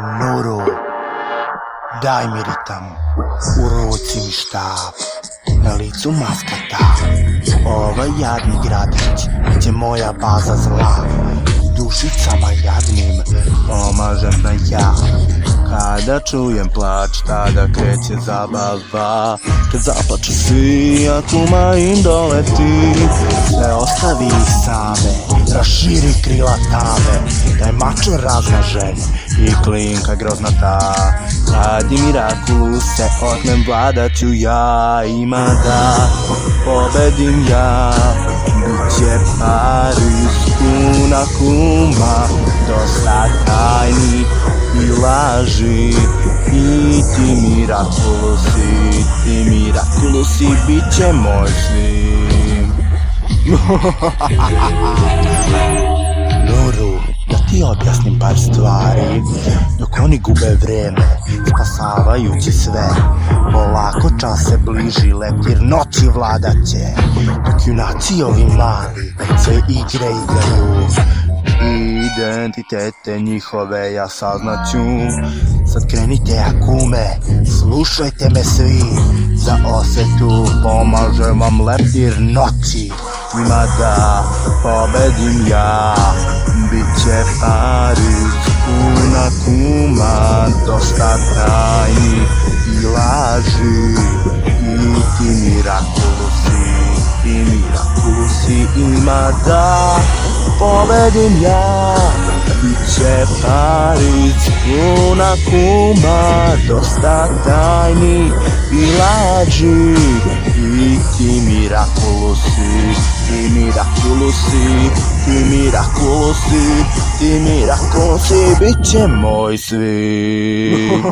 Nuru, daj mi ritam, u ruci mi štap, na licu maskata. Ovaj jadni gradić je moja baza zla, dušicama jadnim pomažem da ja. Kada čujem plač, tada kreće zabava. Kad zaplaču svi, a kuma im doleti, sve ostavi same, raširi krila tame. Daj mačor raznažen i klinka groznata. Radi Mirakulu se otmem, vladaću ja. Ima da pobedim ja, biće Paris, kuna kuma, dosta tajni i laži. I ti Mirakulusi, bit će moj svim. Nuru, da ti objasnim par stvari, dok oni gube vreme, spasavajući sve. Polako čas se bliži, leptir noći vladaće, dok junaci ovi mali sve igre igraju. Identitete njihove ja saznaću. Sad krenite akume, slušajte me svi. Za osvetu pomažem vam leptir noći. Ima da pobedim ja, bit će Paris, puna kuma, dosta tajni i laži. I ti Mirakulusi, ima da pobedim ja, bit će Paris, puna kuma, dosta tajni i laži. I ti Mirakulusi, bit će moj svim.